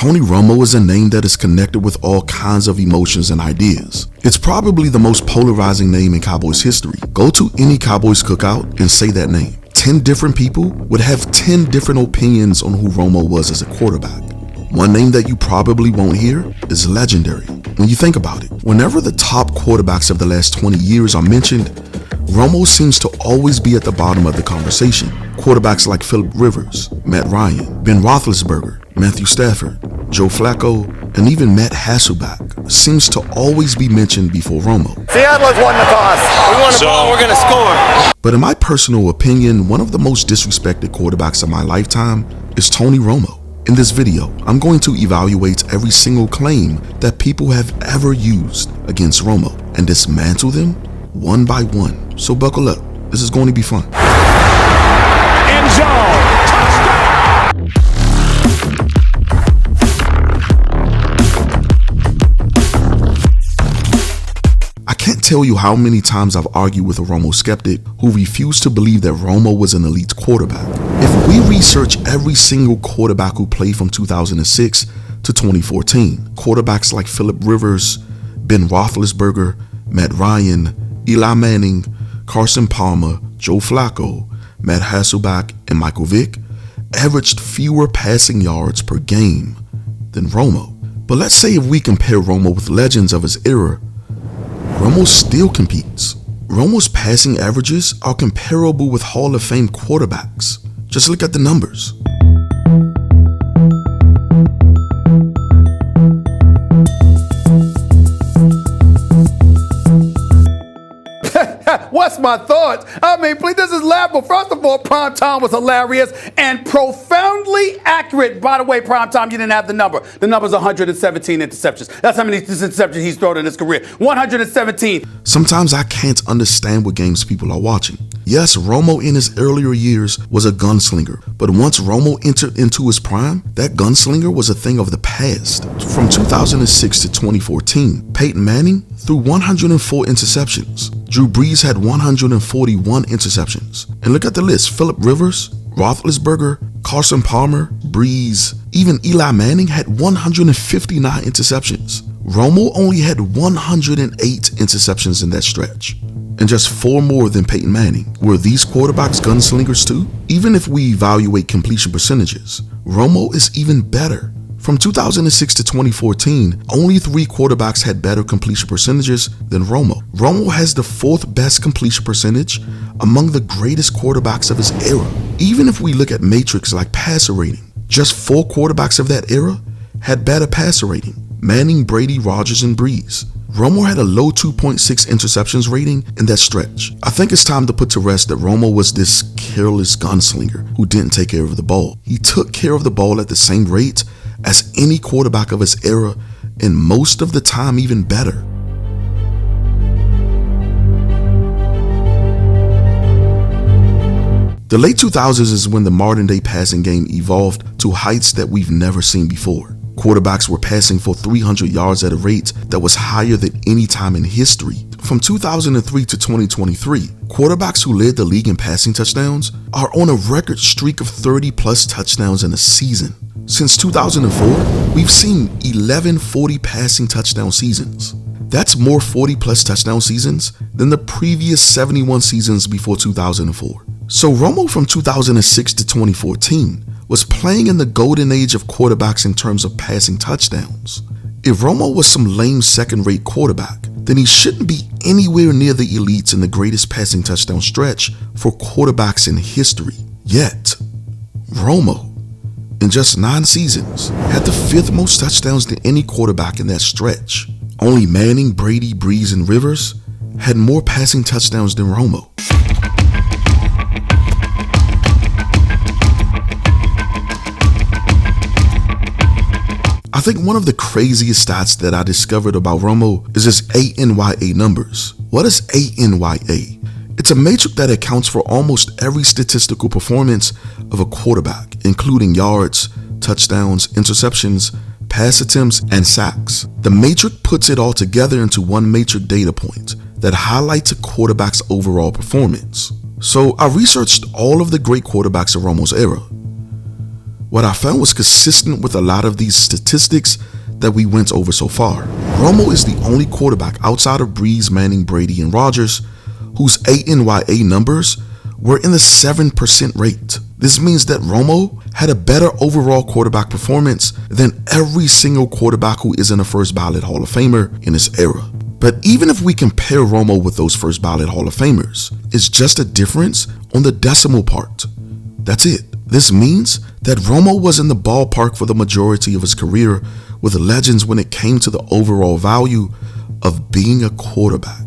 Tony Romo is a name that is connected with all kinds of emotions and ideas. It's probably the most polarizing name in Cowboys history. Go to any Cowboys cookout and say that name. 10 different people would have 10 different opinions on who Romo was as a quarterback. One name that you probably won't hear is legendary. When you think about it, whenever the top quarterbacks of the last 20 years are mentioned, Romo seems to always be at the bottom of the conversation. Quarterbacks like Philip Rivers, Matt Ryan, Ben Roethlisberger, Matthew Stafford, Joe Flacco, and even Matt Hasselbeck seems to always be mentioned before Romo. Seattle's won the toss. We won the ball, we're going to score. But in my personal opinion, one of the most disrespected quarterbacks of my lifetime is Tony Romo. In this video, I'm going to evaluate every single claim that people have ever used against Romo and dismantle them one by one. So buckle up. This is going to be fun. End zone. Touchdown. I can't tell you how many times I've argued with a Romo skeptic who refused to believe that Romo was an elite quarterback. If we research every single quarterback who played from 2006 to 2014, quarterbacks like Philip Rivers, Ben Roethlisberger, Matt Ryan, Eli Manning, Carson Palmer, Joe Flacco, Matt Hasselbeck, and Michael Vick averaged fewer passing yards per game than Romo. But let's say if we compare Romo with legends of his era, Romo still competes. Romo's passing averages are comparable with Hall of Fame quarterbacks. Just look at the numbers. What's my thoughts? I mean, please, this is laughable. First of all, Primetime was hilarious and profoundly accurate. By the way, Primetime, you didn't have the number. The number's 117 interceptions. That's how many interceptions he's thrown in his career. 117. Sometimes I can't understand what games people are watching. Yes, Romo in his earlier years was a gunslinger, but once Romo entered into his prime, that gunslinger was a thing of the past. From 2006 to 2014, Peyton Manning threw 104 interceptions. Drew Brees had 141 interceptions. And look at the list. Philip Rivers, Roethlisberger, Carson Palmer, Brees, even Eli Manning had 159 interceptions. Romo only had 108 interceptions in that stretch, and just 4 more than Peyton Manning. Were these quarterbacks gunslingers too? Even if we evaluate completion percentages, Romo is even better. From 2006 to 2014, only 3 quarterbacks had better completion percentages than Romo. Romo has the 4th best completion percentage among the greatest quarterbacks of his era. Even if we look at metrics like passer rating, just 4 quarterbacks of that era had better passer rating: Manning, Brady, Rodgers, and Brees. Romo had a low 2.6 interceptions rating in that stretch. I think it's time to put to rest that Romo was this careless gunslinger who didn't take care of the ball. He took care of the ball at the same rate as any quarterback of his era, and most of the time even better. The late 2000s is when the modern day passing game evolved to heights that we've never seen before. Quarterbacks were passing for 300 yards at a rate that was higher than any time in history. From 2003 to 2023, quarterbacks who led the league in passing touchdowns are on a record streak of 30 plus touchdowns in a season. Since 2004, we've seen 11 40 passing touchdown seasons. That's more 40 plus touchdown seasons than the previous 71 seasons before 2004. So Romo from 2006 to 2014 was playing in the golden age of quarterbacks in terms of passing touchdowns. If Romo was some lame second-rate quarterback, then he shouldn't be anywhere near the elites in the greatest passing touchdown stretch for quarterbacks in history. Yet, Romo, in just 9 seasons, had the 5th most touchdowns than any quarterback in that stretch. Only Manning, Brady, Brees, and Rivers had more passing touchdowns than Romo. I think one of the craziest stats that I discovered about Romo is his ANYA numbers. What is ANYA? It's a metric that accounts for almost every statistical performance of a quarterback, including yards, touchdowns, interceptions, pass attempts, and sacks. The metric puts it all together into one metric data point that highlights a quarterback's overall performance. So I researched all of the great quarterbacks of Romo's era. What I found was consistent with a lot of these statistics that we went over so far. Romo is the only quarterback outside of Brees, Manning, Brady, and Rodgers whose ANYA numbers were in the 7% rate. This means that Romo had a better overall quarterback performance than every single quarterback who isn't a first ballot Hall of Famer in his era. But even if we compare Romo with those first ballot Hall of Famers, it's just a difference on the decimal part. That's it. This means that Romo was in the ballpark for the majority of his career with legends when it came to the overall value of being a quarterback.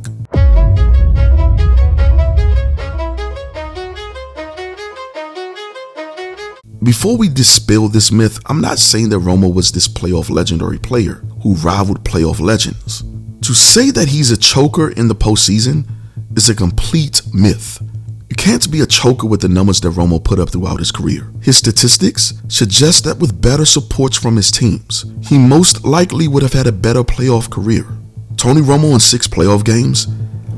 Before we dispel this myth, I'm not saying that Romo was this playoff legendary player who rivaled playoff legends. To say that he's a choker in the postseason is a complete myth. You can't be a choker with the numbers that Romo put up throughout his career. His statistics suggest that with better supports from his teams, he most likely would have had a better playoff career. Tony Romo in 6 playoff games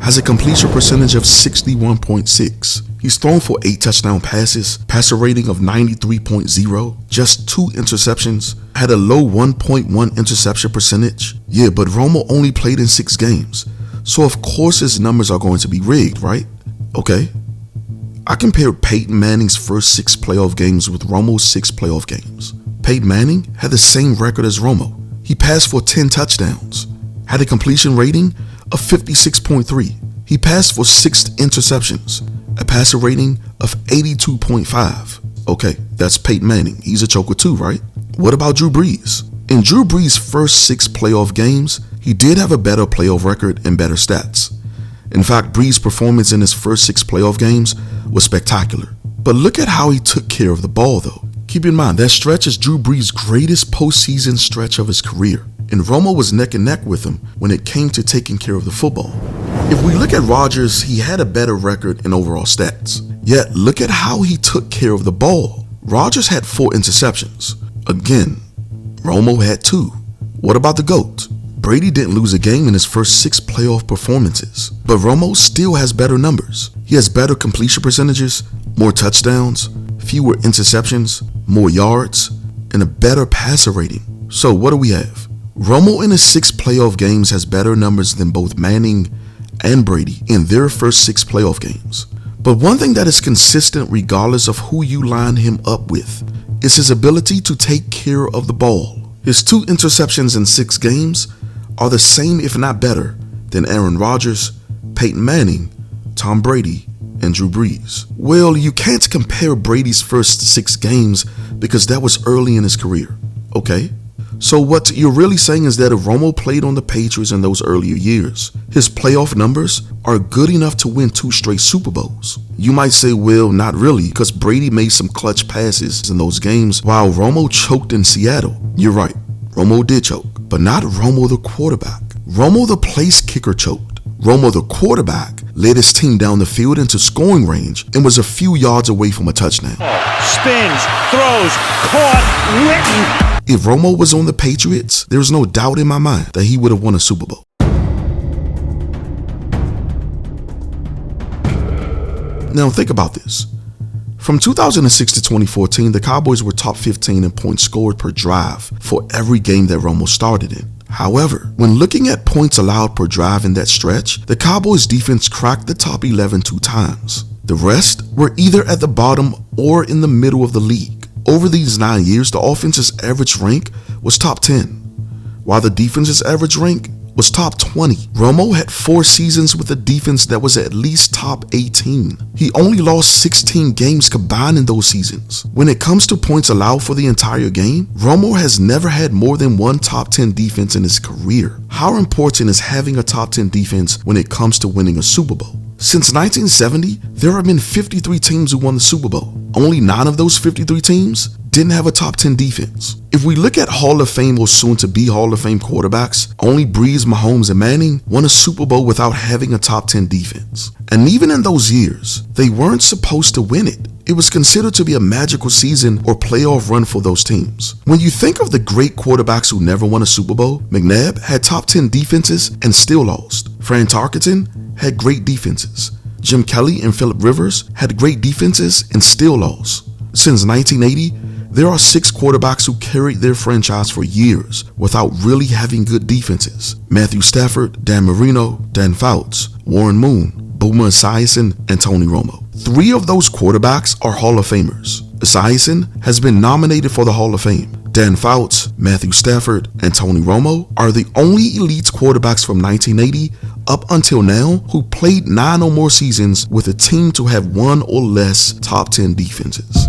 has a completion percentage of 61.6. He's thrown for 8 touchdown passes, passer rating of 93.0, just 2 interceptions, had a low 1.1 interception percentage. Yeah, but Romo only played in 6 games, so of course his numbers are going to be rigged, right? Okay. I compared Peyton Manning's first 6 playoff games with Romo's 6 playoff games. Peyton Manning had the same record as Romo. He passed for 10 touchdowns, had a completion rating of 56.3. He passed for 6 interceptions, a passer rating of 82.5. Okay, that's Peyton Manning. He's a choker too, right? What about Drew Brees? In Drew Brees' first 6 playoff games, he did have a better playoff record and better stats. In fact, Brees' performance in his first 6 playoff games was spectacular. But look at how he took care of the ball though. Keep in mind, that stretch is Drew Brees' greatest postseason stretch of his career, and Romo was neck and neck with him when it came to taking care of the football. If we look at Rodgers, he had a better record in overall stats. Yet, look at how he took care of the ball. Rodgers had 4 interceptions. Again, Romo had 2. What about the GOAT? Brady didn't lose a game in his first 6 playoff performances, but Romo still has better numbers. He has better completion percentages, more touchdowns, fewer interceptions, more yards, and a better passer rating. So what do we have? Romo in his 6 playoff games has better numbers than both Manning and Brady in their first 6 playoff games. But one thing that is consistent regardless of who you line him up with is his ability to take care of the ball. His 2 interceptions in 6 games are the same if not better than Aaron Rodgers, Peyton Manning, Tom Brady, and Drew Brees. Well, you can't compare Brady's first 6 games because that was early in his career, okay? So what you're really saying is that if Romo played on the Patriots in those earlier years, his playoff numbers are good enough to win 2 straight Super Bowls. You might say, well, not really, because Brady made some clutch passes in those games while Romo choked in Seattle. You're right, Romo did choke, but not Romo the quarterback. Romo the place kicker choked. Romo the quarterback led his team down the field into scoring range and was a few yards away from a touchdown. Spins, throws, caught, written. If Romo was on the Patriots, there's no doubt in my mind that he would have won a Super Bowl. Now think about this. From 2006 to 2014, the Cowboys were top 15 in points scored per drive for every game that Romo started in. However, when looking at points allowed per drive in that stretch, the Cowboys defense cracked the top 11 2 times. The rest were either at the bottom or in the middle of the league. Over these 9 years, the offense's average rank was top 10, while the defense's average rank was top 20. Romo had 4 seasons with a defense that was at least top 18. He only lost 16 games combined in those seasons. When it comes to points allowed for the entire game, Romo has never had more than 1 top 10 defense in his career. How important is having a top 10 defense when it comes to winning a Super Bowl? Since 1970, there have been 53 teams who won the Super Bowl. Only 9 of those 53 teams didn't have a top 10 defense. If we look at Hall of Fame or soon to be Hall of Fame quarterbacks, only Brees, Mahomes, and Manning won a Super Bowl without having a top 10 defense. And even in those years, they weren't supposed to win it. It was considered to be a magical season or playoff run for those teams. When you think of the great quarterbacks who never won a Super Bowl, McNabb had top 10 defenses and still lost. Fran Tarkenton had great defenses. Jim Kelly and Phillip Rivers had great defenses and still lost. Since 1980, There are 6 quarterbacks who carried their franchise for years without really having good defenses. Matthew Stafford, Dan Marino, Dan Fouts, Warren Moon, Boomer Esiason, and Tony Romo. 3 of those quarterbacks are Hall of Famers. Esiason has been nominated for the Hall of Fame. Dan Fouts, Matthew Stafford, and Tony Romo are the only elite quarterbacks from 1980 up until now who played 9 or more seasons with a team to have 1 or less top 10 defenses.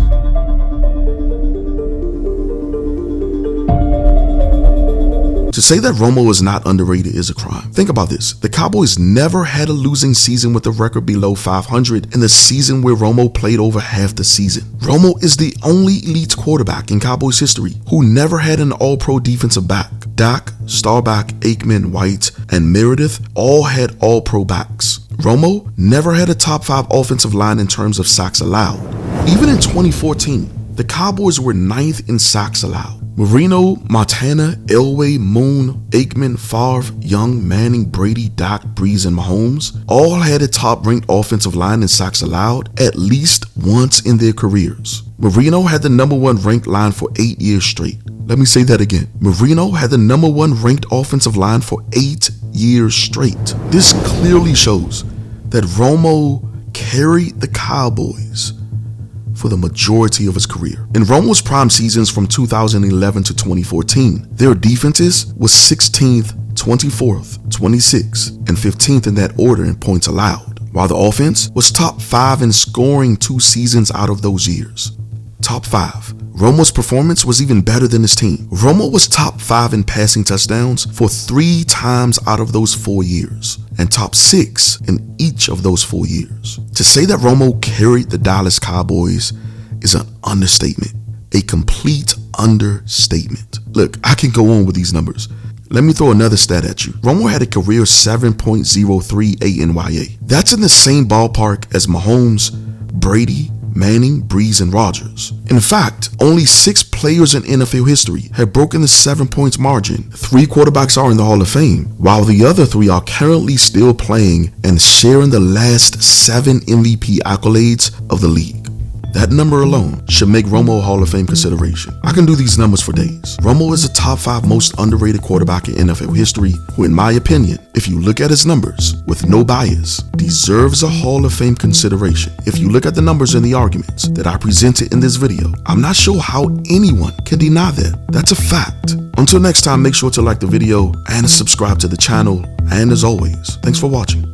To say that Romo is not underrated is a crime. Think about this. The Cowboys never had a losing season with a record below 500 in the season where Romo played over half the season. Romo is the only elite quarterback in Cowboys history who never had an all-pro defensive back. Dak, Staubach, Aikman, White, and Meredith all had all-pro backs. Romo never had a top 5 offensive line in terms of sacks allowed. Even in 2014, the Cowboys were 9th in sacks allowed. Marino, Montana, Elway, Moon, Aikman, Favre, Young, Manning, Brady, Dak, Breeze, and Mahomes all had a top-ranked offensive line in sacks allowed at least once in their careers. Marino had the number 1 ranked line for 8 years straight. Let me say that again. Marino had the number 1 ranked offensive line for 8 years straight. This clearly shows that Romo carried the Cowboys for the majority of his career. In Romo's prime seasons from 2011 to 2014, their defenses was 16th, 24th, 26th, and 15th in that order in points allowed, while the offense was top 5 in scoring 2 seasons out of those years. Top 5. Romo's performance was even better than his team. Romo was top 5 in passing touchdowns for 3 times out of those 4 years, and top 6 in each of those 4 years. To say that Romo carried the Dallas Cowboys is an understatement, a complete understatement. Look, I can go on with these numbers. Let me throw another stat at you. Romo had a career 7.03 ANYA. That's in the same ballpark as Mahomes, Brady, Manning, Breeze, and Rodgers. In fact, only 6 players in NFL history have broken the 7 points margin. 3 quarterbacks are in the Hall of Fame, while the other 3 are currently still playing and sharing the last 7 MVP accolades of the league. That number alone should make Romo a Hall of Fame consideration. I can do these numbers for days. Romo is the top 5 most underrated quarterback in NFL history, who in my opinion, if you look at his numbers with no bias, deserves a Hall of Fame consideration. If you look at the numbers and the arguments that I presented in this video, I'm not sure how anyone can deny that. That's a fact. Until next time, make sure to like the video and subscribe to the channel. And as always, thanks for watching.